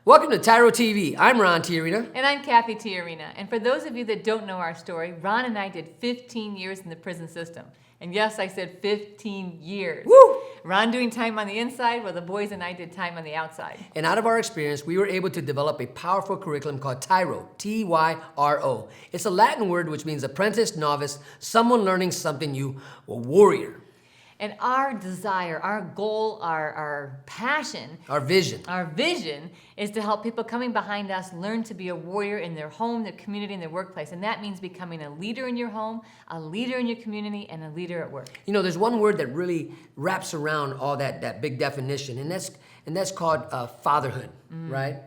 Welcome to TYRO TV. I'm Ron TYRO. And I'm Cathy TYRO. And for those of you that don't know our story, Ron and I did 15 years in the prison system. And yes, I said 15 years. Woo! Ron doing time on the inside, while the boys and I did time on the outside. And out of our experience, we were able to develop a powerful curriculum called TYRO, T-Y-R-O. It's a Latin word which means apprentice, novice, someone learning something new, a warrior. And our desire, our goal, our passion, Our vision is to help people coming behind us learn to be a warrior in their home, their community, and their workplace. And that means becoming a leader in your home, a leader in your community, and a leader at work. You know, there's one word that really wraps around all that big definition, and that's called fatherhood, right?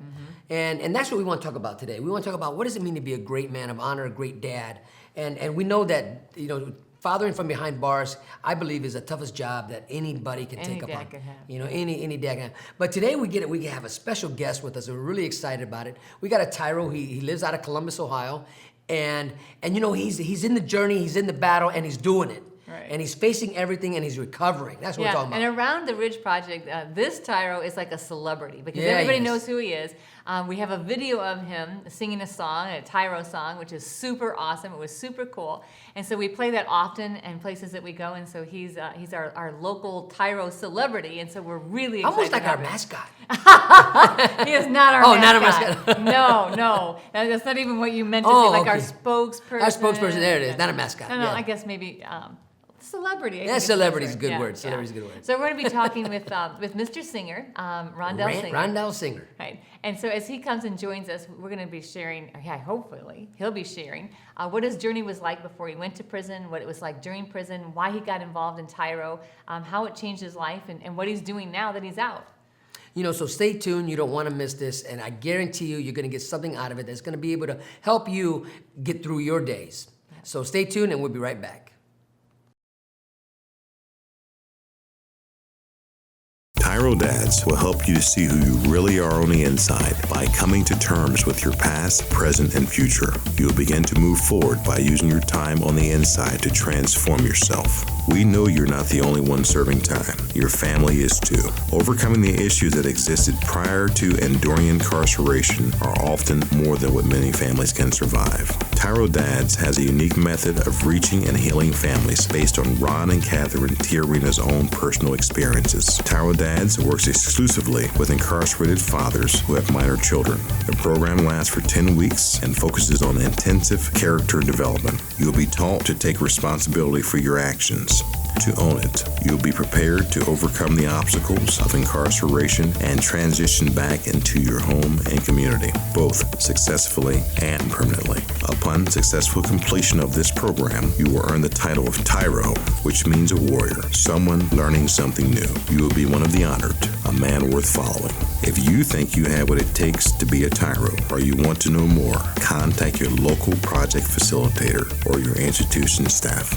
And that's what we want to talk about today. We want to talk about what does it mean to be a great man of honor, a great dad. And we know that, you know, fathering from behind bars, I believe, is the toughest job that anybody can take up on. Any dad can have. You know, any dad can have. But today we have a special guest with us. We're really excited about it. We got a TYRO. He lives out of Columbus, Ohio, and you know he's in the journey, he's in the battle, and he's doing it. Right. And he's facing everything, and he's recovering. That's what we're talking about. And around the Ridge Project, this TYRO is like a celebrity because everybody knows who he is. We have a video of him singing a song, a TYRO song, which is super awesome. It was super cool. And so we play that often in places that we go. And so he's our local TYRO celebrity. And so we're really excited. Almost like our mascot. He is not our mascot. Oh, not our mascot. No. That's not even what you meant to say. Like our spokesperson. Our spokesperson, there it is. Not a mascot. No, I guess maybe... celebrity. Yeah, celebrity is a good word. Celebrity is a good word. So we're going to be talking with Mr. Singer, Rondell Singer. Rondell Singer. Right. And so as he comes and joins us, we're going to be sharing, hopefully, he'll be sharing what his journey was like before he went to prison, what it was like during prison, why he got involved in TYRO, how it changed his life, and what he's doing now that he's out. You know, so stay tuned. You don't want to miss this. And I guarantee you're going to get something out of it that's going to be able to help you get through your days. So stay tuned, and we'll be right back. TYRO Dads will help you to see who you really are on the inside by coming to terms with your past, present, and future. You'll begin to move forward by using your time on the inside to transform yourself. We know you're not the only one serving time. Your family is too. Overcoming the issues that existed prior to and during incarceration are often more than what many families can survive. TYRO Dads has a unique method of reaching and healing families based on Ron and Cathy TYRO's own personal experiences. TYRO Dads works exclusively with incarcerated fathers who have minor children. The program lasts for 10 weeks and focuses on intensive character development. You'll be taught to take responsibility for your actions, to own it. You'll be prepared to overcome the obstacles of incarceration and transition back into your home and community, both successfully and permanently. Upon successful completion of this program, you will earn the title of TYRO, which means a warrior, someone learning something new. You will be one of the honored, a man worth following. If you think you have what it takes to be a TYRO, or you want to know more, contact your local project facilitator or your institution staff.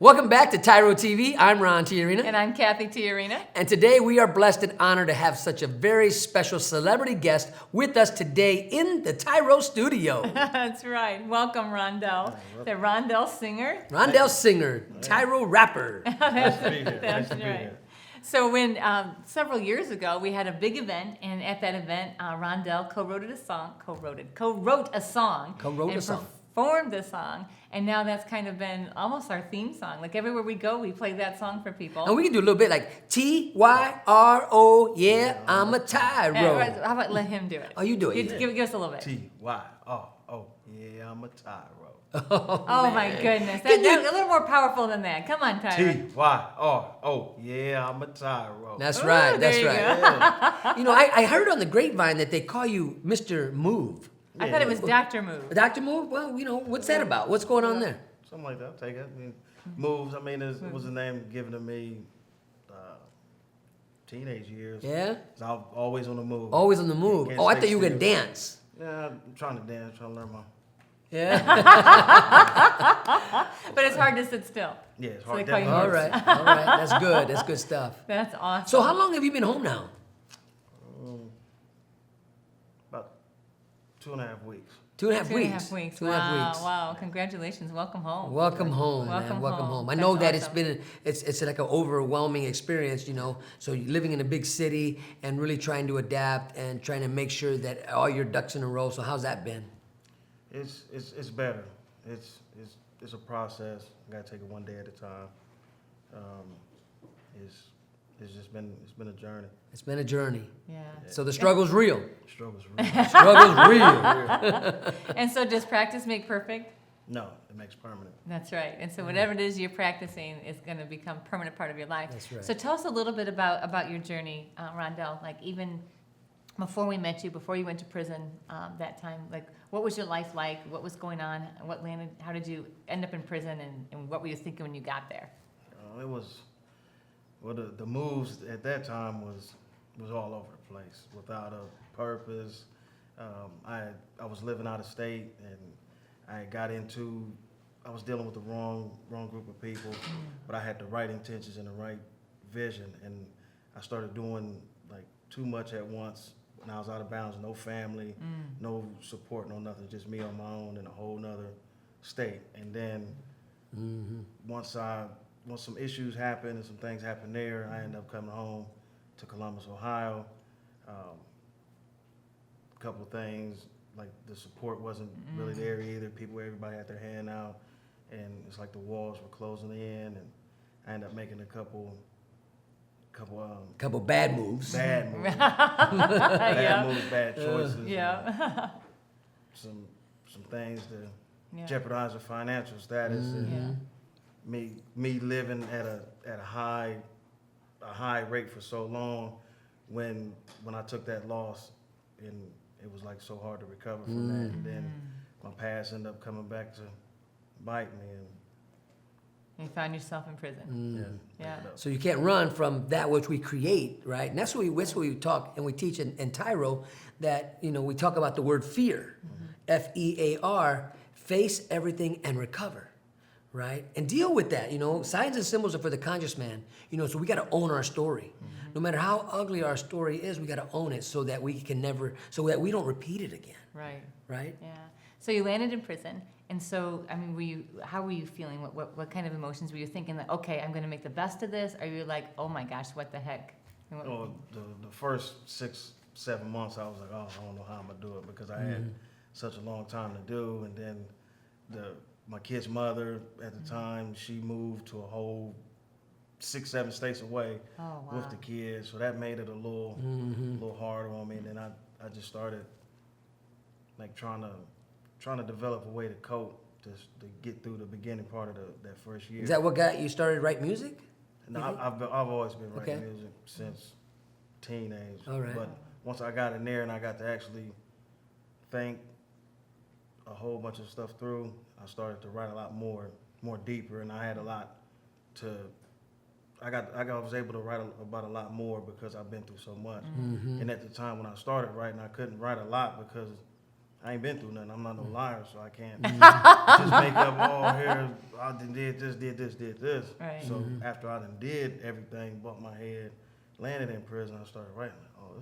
Welcome back to TYRO TV. I'm Ron TYRO. And I'm Cathy TYRO. And today we are blessed and honored to have such a very special celebrity guest with us today in the TYRO studio. That's right. Welcome, Rondell. The Rondell Singer. Rondell Singer, TYRO rapper. That's right. So when several years ago we had a big event, and at that event Rondell co-wrote a song, performed the song, and now that's kind of been almost our theme song. Like everywhere we go, we play that song for people. And we can do a little bit like T-Y-R-O, yeah, I'm a TYRO. How about let him do it? Oh, you do it. Give us a little bit. T-Y-R-O, yeah, I'm a TYRO. Oh my goodness. That's a little more powerful than that. Come on, TYRO. T-Y-R-O, yeah, I'm a TYRO. That's right, that's there you right. Yeah. You know, I heard on the grapevine that they call you Mr. Move. I thought it was Dr. Move. Dr. Move? Well, you know, what's that about? What's going on there? Something like that. I'll take it. I mean, moves. I mean, it was a name given to me teenage years. Yeah? 'Cause I'm always on the move. Always on the move. Can't Oh, I stay thought you were going to still. dance. Yeah, I'm trying to dance, trying to learn my... Yeah? But it's hard to sit still. Yeah, it's So hard. they call you All moves. right. That's good. That's good stuff. That's awesome. So how long have you been home now? About 2.5 weeks. 2.5 2.5 weeks. weeks. 2.5 Wow, weeks. wow. Congratulations. Welcome home. Welcome home, Welcome man. Welcome home. home. I That's know that awesome. it's like an overwhelming experience, you know. So you're living in a big city and really trying to adapt and trying to make sure that all your ducks in a row. So how's that been? It's better. It's a process. I gotta take it one day at a time. It's been a journey. It's been a journey. Yeah. So the struggle's real. Struggle's real. Struggle's real. And so does practice make perfect? No, it makes permanent. That's right. And so whatever it is you're practicing is going to become a permanent part of your life. That's right. So tell us a little bit about your journey, Rondell. Like even before we met you, before you went to prison that time, like what was your life like? What was going on? What landed? How did you end up in prison? And what were you thinking when you got there? It was, well, the moves at that time was all over the place without a purpose. I was living out of state, and I was dealing with the wrong group of people, but I had the right intentions and the right vision, and I started doing like too much at once. When I was out of bounds, no family, no support, no nothing, just me on my own in a whole nother state. And then once some issues happened and some things happened there, I ended up coming home to Columbus, Ohio. A couple of things, like the support wasn't really there either. Everybody had their hand out, and it's like the walls were closing in, and I ended up making a couple Bad moves. bad moves, bad choices. Yeah. Some things to Yeah. jeopardize your financial status, and me living at a high rate for so long. When I took that loss, and it was like so hard to recover from that, and then my past ended up coming back to bite me, and You found yourself in prison. Yeah. So you can't run from that which we create, right? And that's what we talk and we teach in TYRO, that, you know, we talk about the word fear, F-E-A-R, face everything and recover, right? And deal with that, you know. Signs and symbols are for the conscious man, you know, so we got to own our story. No matter how ugly our story is, we got to own it so that we don't repeat it again, Right. right? Yeah. So you landed in prison, and so I mean, how were you feeling? What kind of emotions were you thinking? That okay, I'm going to make the best of this? Or you like, oh my gosh, what the heck? the first 6-7 months, I was like, oh, I don't know how I'm gonna do it, because I had such a long time to do, and then my kid's mother at the time, she moved to a whole 6-7 states away with the kids, so that made it a little harder on me. And then I just started like trying to develop a way to cope to get through the beginning part of that first year. Is that what got you started to write music? No, I've always been writing music since teenage. All right. But once I got in there and I got to actually think a whole bunch of stuff through, I started to write a lot more deeper, and I had a lot to. I was able to write about a lot more because I've been through so much. And at the time when I started writing, I couldn't write a lot because I ain't been through nothing. I'm not no liar, so I can't just make up, oh, here, I did this. Right. So after I did everything, bumped my head, landed in prison, I started writing. Oh,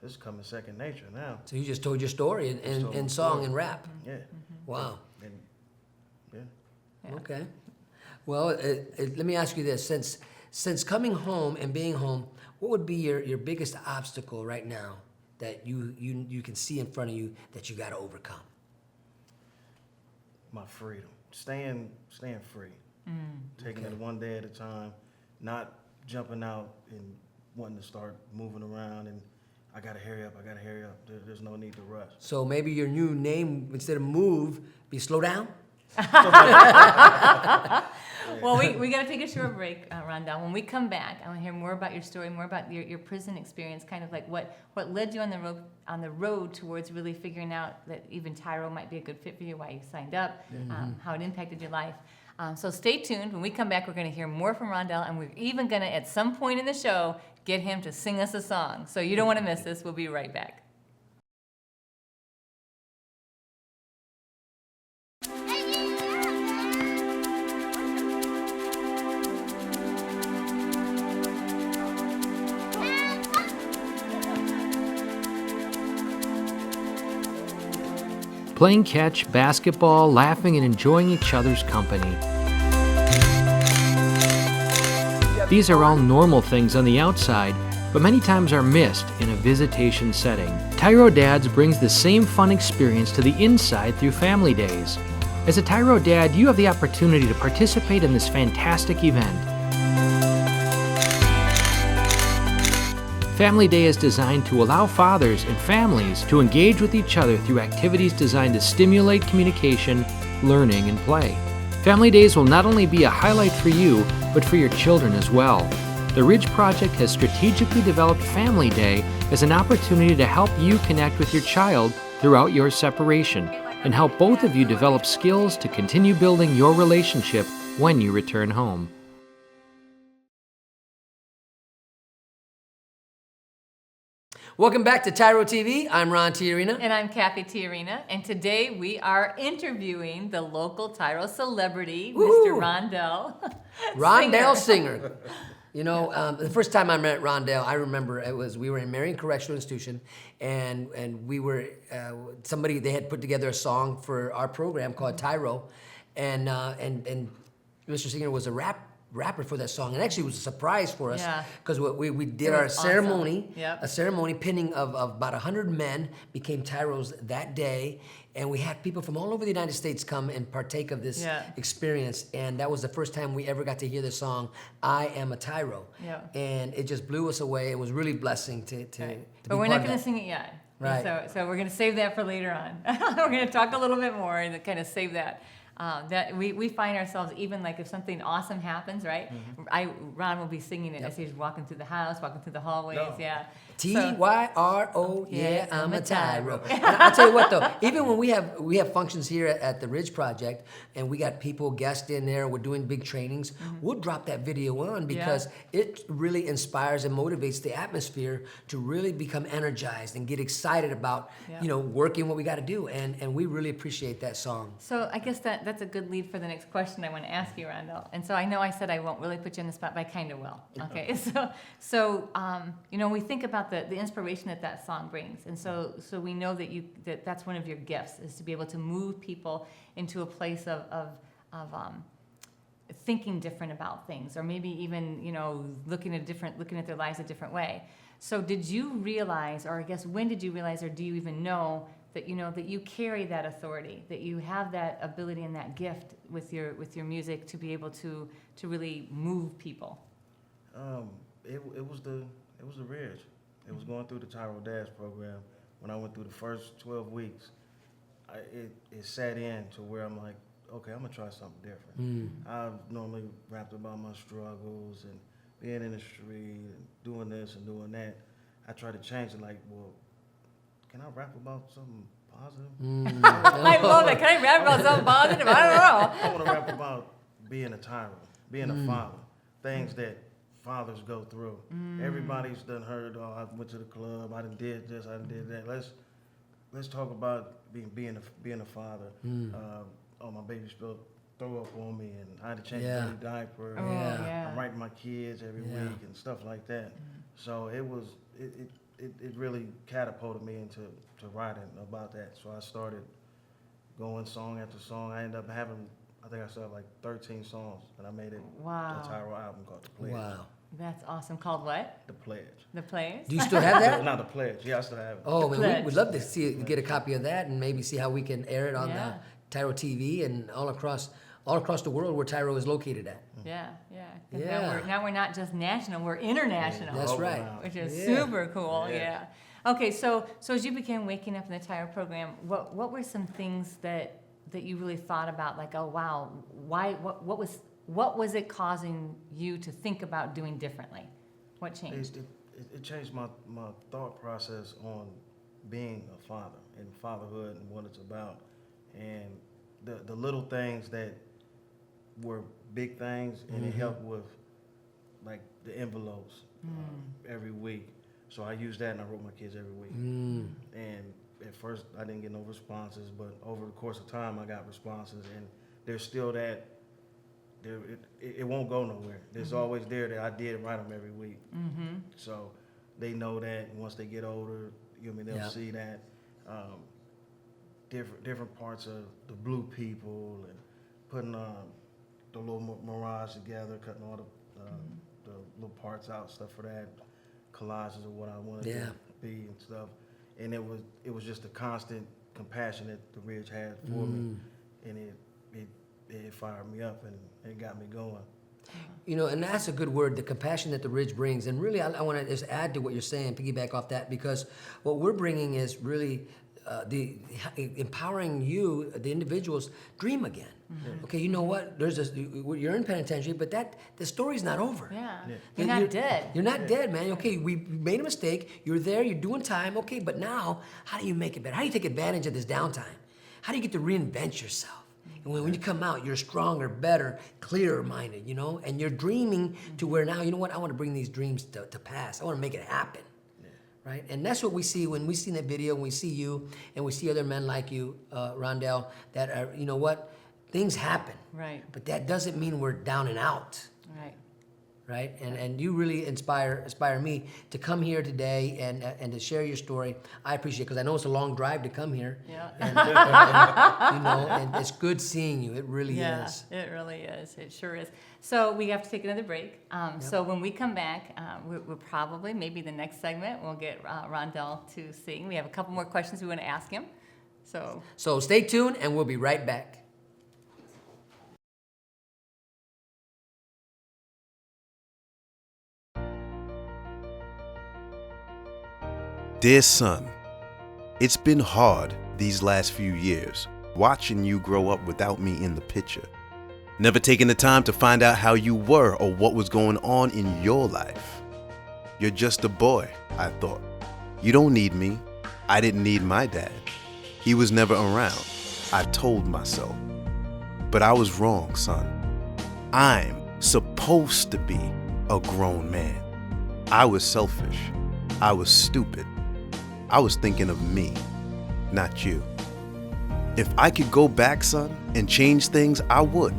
this is coming second nature now. So you just told your story in song and rap. Yeah. Wow. And Yeah. Okay. Well, let me ask you this: since coming home and being home, what would be your biggest obstacle right now that you can see in front of you that you got to overcome? my freedom, staying free, taking it one day at a time, not jumping out and wanting to start moving around and I gotta hurry up. There's no need to rush. So maybe your new name, instead of move, be slow down? Well, we got to take a short break, Rondell. When we come back, I want to hear more about your story, more about your prison experience, kind of like what led you on the road towards really figuring out that even TYRO might be a good fit for you, why you signed up, how it impacted your life. So stay tuned. When we come back, we're going to hear more from Rondell, and we're even going to, at some point in the show, get him to sing us a song. So you don't want to miss this. We'll be right back. playing catch, basketball, laughing, and enjoying each other's company. These are all normal things on the outside, but many times are missed in a visitation setting. TYRO Dads brings the same fun experience to the inside through Family Days. As a TYRO Dad, you have the opportunity to participate in this fantastic event. Family Day is designed to allow fathers and families to engage with each other through activities designed to stimulate communication, learning, and play. Family Days will not only be a highlight for you, but for your children as well. The Ridge Project has strategically developed Family Day as an opportunity to help you connect with your child throughout your separation and help both of you develop skills to continue building your relationship when you return home. Welcome back to TYRO TV. I'm Ron Tiarina. And I'm Cathy Tiarina. And today we are interviewing the local TYRO celebrity, Woo-hoo. Mr. Rondell Singer. You know, the first time I met Rondell, I remember we were in Marion Correctional Institution, and we were they had put together a song for our program called TYRO, and Mr. Singer was a rapper for that song, and actually it was a surprise for us because we did our ceremony, awesome. a ceremony pinning of about 100 men became TYROs that day, and we had people from all over the United States come and partake of this experience, and that was the first time we ever got to hear the song "I Am a TYRO," and it just blew us away. It was really a blessing to But we're not going to sing it yet. Right. So we're going to save that for later on. We're going to talk a little bit more and kind of save that. That we find ourselves, even like if something awesome happens, right? Ron will be singing it as he's walking through the house, walking through the hallways, TYRO, yeah, I'm a TYRO. And I'll tell you what though, even when we have functions here at the Ridge Project, and we got people, guests in there, we're doing big trainings, we'll drop that video on because it really inspires and motivates the atmosphere to really become energized and get excited about, working what we got to do, and we really appreciate that song. So I guess that's a good lead for the next question I want to ask you, Rondell. And so I know I said I won't really put you on the spot, but I kind of will. Okay, so we think about the inspiration that song brings, and so we know that that's one of your gifts, is to be able to move people into a place of thinking different about things, or maybe even looking at their lives a different way. So did you realize, or I guess when did you realize, or do you even know that that you carry that authority, that you have that ability and that gift with your music to be able to really move people? It was the Ridge. It was going through the TYRO Dads program. When I went through the first 12 weeks, it sat in to where I'm like, okay, I'm gonna try something different. I've normally rapped about my struggles and being in the street and doing this and doing that. I try to change it, like, well, can I rap about something positive? I love that. Can I rap about something positive? I don't know. I want to rap about being a TYRO, being a father, things that fathers go through. Everybody's done heard, oh, I went to the club, I done did this, I done did that. Let's talk about being a father. Oh, my baby spilled throw up on me, and I had to change the diaper. I'm writing my kids every week and stuff like that. So it really catapulted me into writing about that. So I started going song after song. I ended up having, I think I started like 13 songs, and I made it a TYRO album called The Pledge. Wow. That's awesome. Called what? The Pledge. The Pledge? Do you still have that? Not The Pledge. Yeah, I still have it. Oh, man, we'd love to get a copy of that and maybe see how we can air it on the TYRO TV and all across the world where TYRO is located at. Yeah. Now we're not just national, we're international. That's right. Which is super cool, Okay, so as you began waking up in the TYRO program, what were some things that you really thought about, like, oh wow, what was it causing you to think about doing differently? What changed? It changed my thought process on being a father and fatherhood and what it's about, and the little things that were big things, and it helped with like the envelopes every week. So I used that, and I wrote my kids every week. And at first I didn't get no responses, but over the course of time I got responses, and there's still that. It won't go nowhere. There's always there that I did write them every week. So they know that once they get older, they'll see that. different parts of the blue people and putting the little mirage together, cutting all the little parts out, stuff for that, collages of what I wanted to be and stuff. And it was just a constant compassion that the Ridge had for me, and it fired me up and it got me going. You know, and that's a good word, the compassion that the Ridge brings. And really, I want to just add to what you're saying, piggyback off that, because what we're bringing is really the empowering you, the individuals, dream again. Okay, you know what? You're in penitentiary, but the story's not over. Yeah. You're not dead. You're not dead, man. Okay, we made a mistake. You're there. You're doing time. Okay, but now, how do you make it better? How do you take advantage of this downtime? How do you get to reinvent yourself? And when you come out, you're stronger, better, clearer-minded, you know? And you're dreaming to where now, you know what? I want to bring these dreams to pass. I want to make it happen. Right? And that's what we see when we see that video, and we see you, and we see other men like you, Rondell, that are, you know what? Things happen. Right. But that doesn't mean we're down and out. Right. Right? And you really inspire me to come here today and to share your story. I appreciate it, because I know it's a long drive to come here. Yeah. And, you know, and it's good seeing you. It really is. It really is. It sure is. So we have to take another break. So when we come back, we'll probably, maybe the next segment, we'll get Rondell to sing. We have a couple more questions we want to ask him. So stay tuned, and we'll be right back. Dear son, it's been hard these last few years, watching you grow up without me in the picture. Never taking the time to find out how you were or what was going on in your life. You're just a boy, I thought. You don't need me. I didn't need my dad. He was never around, I told myself. But I was wrong, son. I'm supposed to be a grown man. I was selfish. I was stupid. I was thinking of me, not you. If I could go back, son, and change things, I would.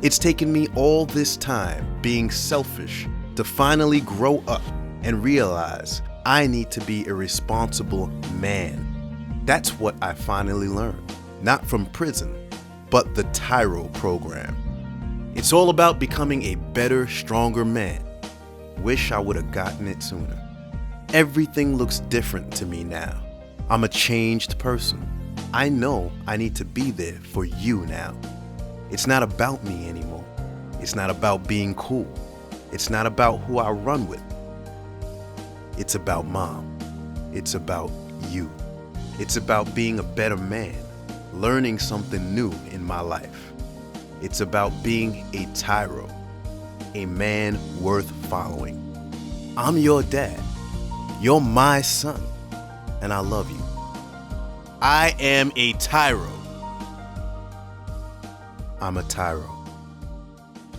It's taken me all this time being selfish to finally grow up and realize I need to be a responsible man. That's what I finally learned, not from prison, but the TYRO program. It's all about becoming a better, stronger man. Wish I would have gotten it sooner. Everything looks different to me now. I'm a changed person. I know I need to be there for you now. It's not about me anymore. It's not about being cool. It's not about who I run with. It's about mom. It's about you. It's about being a better man, learning something new in my life. It's about being a TYRO, a man worth following. I'm your dad. You're my son, and I love you. I am a TYRO. I'm a TYRO.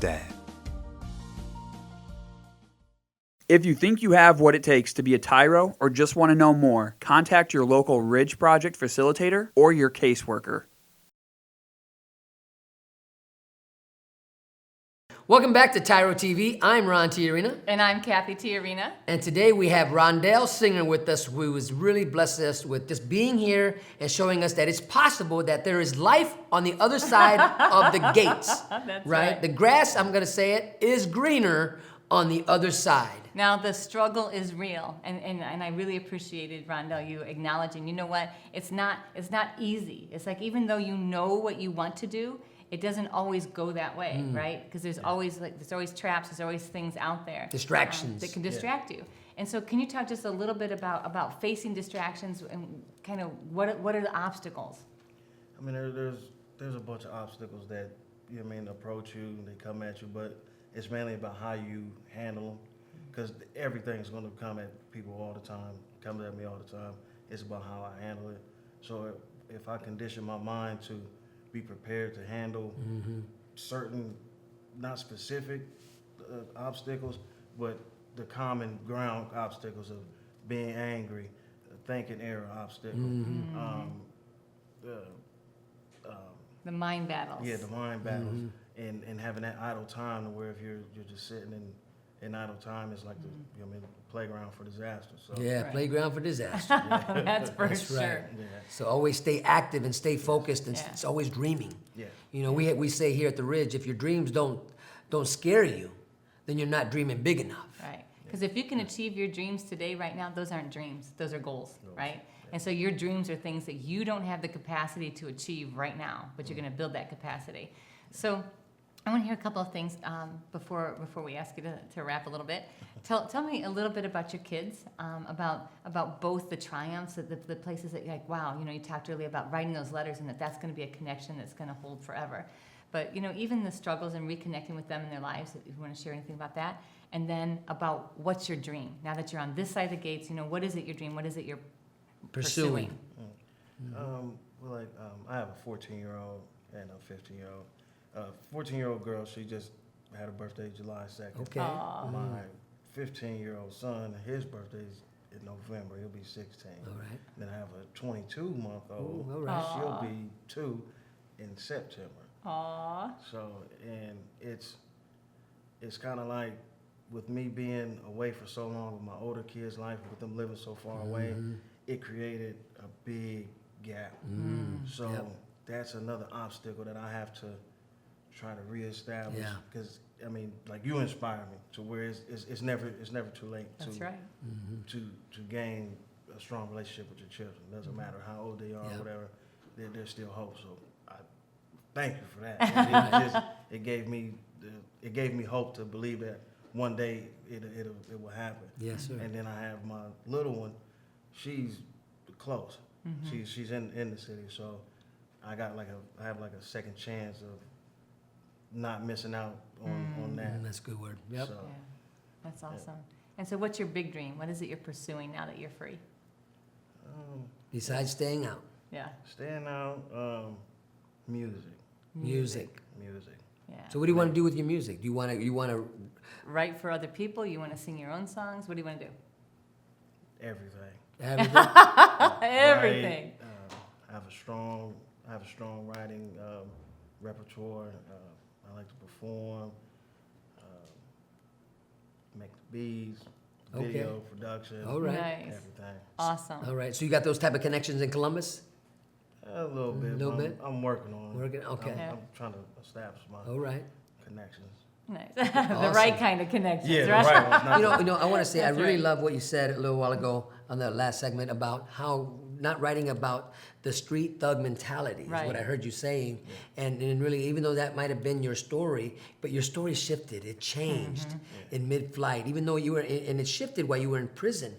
Dad. If you think you have what it takes to be a TYRO or just want to know more, contact your local Ridge Project facilitator or your caseworker. Welcome back to TYRO TV. I'm Ron Tiarina. And I'm Cathy Tiarina. And today we have Rondell Singer with us, who has really blessed us with just being here and showing us that it's possible that there is life on the other side of the gates. That's right? The grass, I'm going to say it, is greener on the other side. Now, the struggle is real, and I really appreciated, Rondell, you acknowledging, you know what, it's not easy. It's like, even though you know what you want to do, it doesn't always go that way, right? Because there's always traps, there's always things out there. Distractions. That can distract you. And so can you talk just a little bit about facing distractions and kind of what are the obstacles? I mean, there's a bunch of obstacles that, you know what I mean, approach you, they come at you, but it's mainly about how you handle them, because everything's going to come at people all the time, comes at me all the time. It's about how I handle it. So if I condition my mind to be prepared to handle certain, not specific obstacles, but the common ground obstacles of being angry, thinking error obstacle. The mind battles. Yeah, the mind battles, and having that idle time to where if you're just sitting in idle time, it's like the playground for disaster. So Yeah, playground for disaster. That's for That's sure. right. yeah, So always stay active and stay focused, and Yeah. it's always dreaming. yeah. You know, we say here at the Ridge, if your dreams don't scare you, then you're not dreaming big enough. Right. Because if you can achieve your dreams today, right now, those aren't dreams. Those are goals, right? And so your dreams are things that you don't have the capacity to achieve right now, but you're going to build that capacity. So I want to hear a couple of things before we ask you to wrap a little bit. Tell me a little bit about your kids, about both the triumphs, the places that you're like, wow, you talked earlier about writing those letters and that's going to be a connection that's going to hold forever. But, even the struggles and reconnecting with them in their lives, if you want to share anything about that. And then about what's your dream? Now that you're on this side of the gates, what is it your dream? What is it you're pursuing? I have a 14-year-old and a 15-year-old. 14-year-old girl, she just had a birthday July 2nd. Okay. Aw. My 15-year-old son, his birthday's in November. He'll be 16. All right. Then I have a 22-month-old. Ooh, all right. She'll be 2 in September. Aw. So, and it's kind of like with me being away for so long with my older kids' life, with them living so far away, it created a big gap. So Yep. that's another obstacle that I have to try to reestablish. Yeah. Because you inspire me to where it's never too late That's to right. to gain a strong relationship with your children. Doesn't matter how old they are, Yeah. or whatever. There's still hope. So I thank you for that. It gave me hope to believe that one day it will happen. Yes, sir. And then I have my little one. She's close. She's in the city, so I have a second chance of not missing out on that. That's a good word. Yep. So, Yeah. That's awesome. And so what's your big dream? What is it you're pursuing now that you're free? Besides staying out, Yeah. staying out, music. music. Yeah. So what do you want to do with your music? Do you want to Write for other people? You want to sing your own songs? What do you want to do? Everything. everything? Everything. Right. I have a strong writing repertoire. I like to perform, make the beats, video production, All right. Nice. everything. Awesome. All right. So you got those type of connections in Columbus? A little bit. Little but bit? I'm working on it. Working- okay. Yeah. I'm trying to establish my All right. connections. Nice. The right kind of connections, Yeah, right? right. Not You know, I want to say I That's really right. love what you said a little while ago on the last segment about how not writing about the street thug mentality is Right. what I heard you saying, and really, even though that might have been your story, but your story shifted, it changed in mid-flight, even though you were, and it shifted while you were in prison.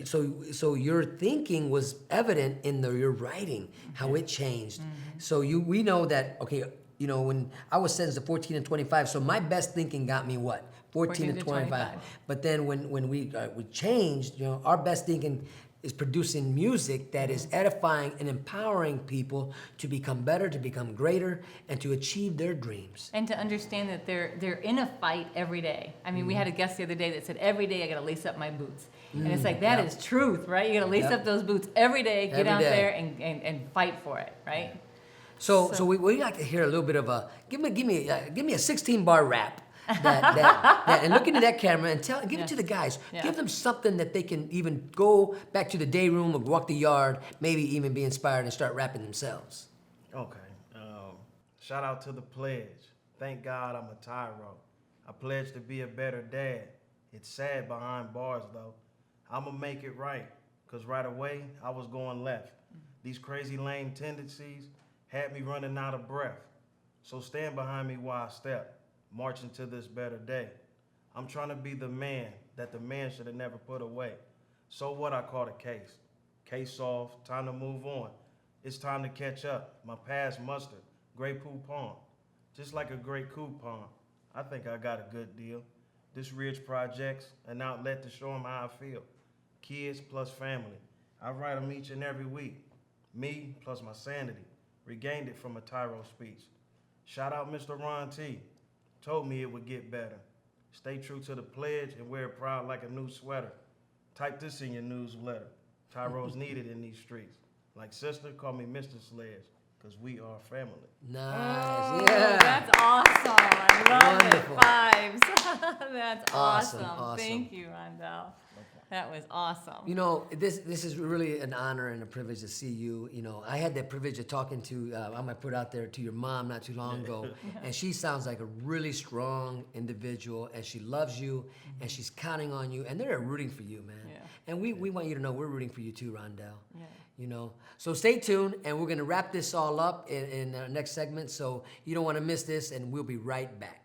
So your thinking was evident in your writing, how it changed. So we know that, okay, when I was sentenced to 14 and 25, so my best thinking got me what? 14 and 25. But then when we changed, our best thinking is producing music that is edifying and empowering people to become better, to become greater, and to achieve their dreams. And to understand that they're in a fight every day. I mean, we had a guest the other day that said, every day I got to lace up my boots. And it's like, that is truth, right? You got to lace up those boots every day, get Every out day. there and fight for it, right? So we like to hear a little bit of a give me a 16-bar rap that and look into that camera and give it to the guys. Yeah. Give them something that they can even go back to the day room or walk the yard, maybe even be inspired and start rapping themselves. Okay. Shout out to the pledge. Thank God I'm a TYRO. I pledge to be a better dad. It's sad behind bars though. I'ma make it right, cause right away I was going left. These crazy lame tendencies had me running out of breath. So stand behind me while I step, marching to this better day. I'm trying to be the man that the man should have never put away. So what, I caught a case. Case solved, time to move on. It's time to catch up. My past mustard, great coupon. Just like a great coupon, I think I got a good deal. This Ridge Project's an outlet to show them how I feel. Kids plus family. I write them each and every week. Me plus my sanity. Regained it from a TYRO speech. Shout out Mr. Ron T. Told me it would get better. Stay true to the pledge and wear it proud like a new sweater. Type this in your newsletter. TYRO's needed in these streets. Like sister, call me Mr. Sledge, because we are family. Nice, Oh, yeah. that's awesome. I love Wonderful. it. Vibes. That's Awesome, awesome. awesome. Thank you, Rondell. That was awesome. You know, this is really an honor and a privilege to see you. You know, I had the privilege of talking to, I might put out there, to your mom not too long ago, and she sounds like a really strong individual, and she loves you, and she's counting on you, and they're rooting for you, man. Yeah. And we want you to know we're rooting for you too, Rondell. Yeah. You know, so stay tuned, and we're gonna wrap this all up in our next segment, so you don't wanna miss this, and we'll be right back.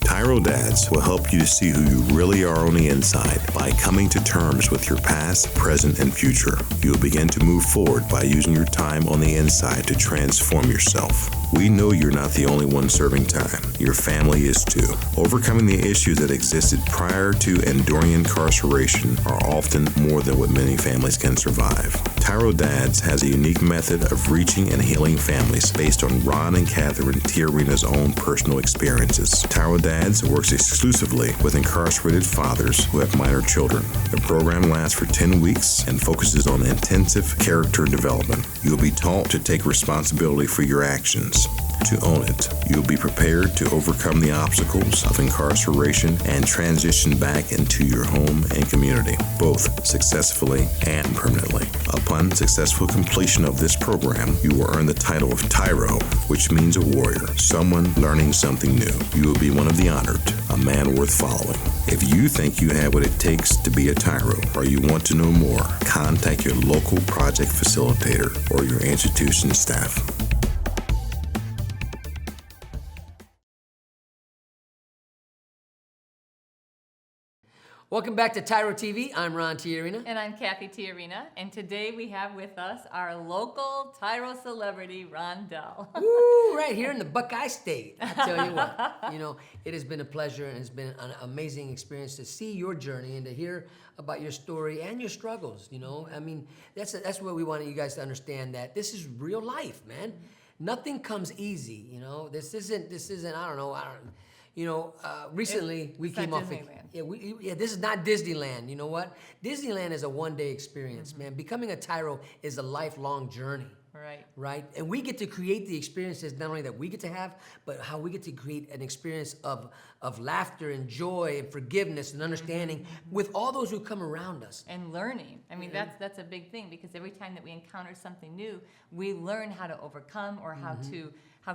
TYRO Dads will help you to see who you really are on the inside by coming to terms with your past, present, and future. You'll begin to move forward by using your time on the inside to transform yourself. We know you're not the only one serving time. Your family is too. Overcoming the issues that existed prior to and during incarceration are often more than what many families can survive. TYRO Dads has a unique method of reaching and healing families based on Ron and Cathy TYRO's own personal experiences. TYRO Dads works exclusively with incarcerated fathers who have minor children. The program lasts for 10 weeks and focuses on intensive character development. You'll be taught to take responsibility for your actions, to own it. You'll be prepared to overcome the obstacles of incarceration and transition back into your home and community, both successfully and permanently. Upon successful completion of this program, you will earn the title of TYRO, which means a warrior, someone learning something new. You will be one of the honored, a man worth following. If you think you have what it takes to be a TYRO, or you want to know more, contact your local project facilitator or your institution staff. Welcome back to TYRO TV. I'm Ron TYRO. And I'm Cathy TYRO, and today we have with us our local TYRO celebrity, Rondell. Woo, right here in the Buckeye State. I tell you what, you know, it has been a pleasure and it's been an amazing experience to see your journey and to hear about your story and your struggles. You know, I mean, that's what we want you guys to understand, that this is real life, man. Nothing comes easy. You know, this isn't. I don't know. Recently we It's came not off. Disneyland. This is not Disneyland. You know what? Disneyland is a one-day experience, man. Becoming a TYRO is a lifelong journey. Right. Right? And we get to create the experiences, not only that we get to have, but how we get to create an experience of laughter and joy and forgiveness and understanding with all those who come around us. And learning. I mean, that's a big thing, because every time that we encounter something new, we learn how to overcome or how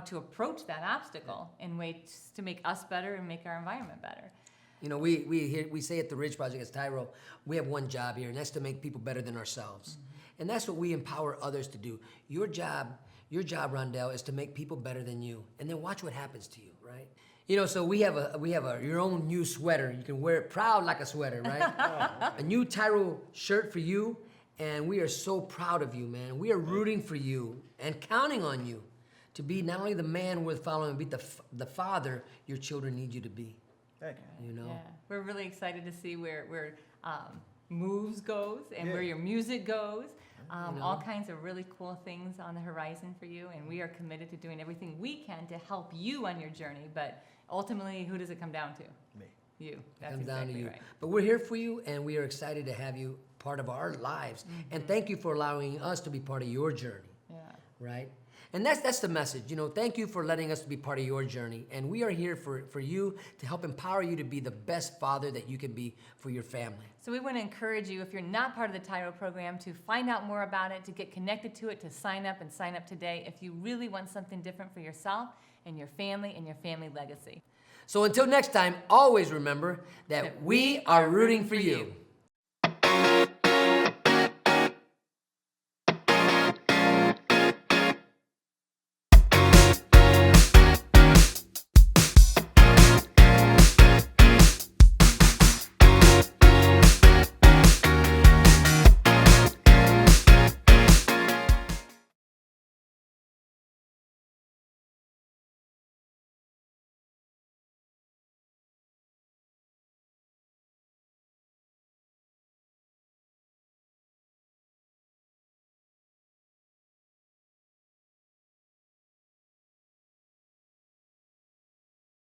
to approach that obstacle in ways to make us better and make our environment better. You know, we say at the Ridge Project as TYRO, we have one job here, and that's to make people better than ourselves. And that's what we empower others to do. Your job, Rondell, is to make people better than you. And then watch what happens to you, right? You know, so we have your own new sweater. You can wear it proud like a sweater, right? A new TYRO shirt for you, and we are so proud of you, man. We are rooting for you and counting on you to be not only the man worth following, but the father your children need you to be. Thank you. You know? Yeah, we're really excited to see where moves goes and where your music goes. All kinds of really cool things on the horizon for you, and we are committed to doing everything we can to help you on your journey. But ultimately, who does it come down to? Me. You. That's Comes down exactly to you. right. But we're here for you, and we are excited to have you part of our lives. And thank you for allowing us to be part of your journey. Yeah. Right? And that's the message. You know, thank you for letting us be part of your journey. And we are here for you to help empower you to be the best father that you can be for your family. So we want to encourage you, if you're not part of the TYRO program, to find out more about it, to get connected to it, to sign up today if you really want something different for yourself and your family legacy. So until next time, always remember that we are rooting for you.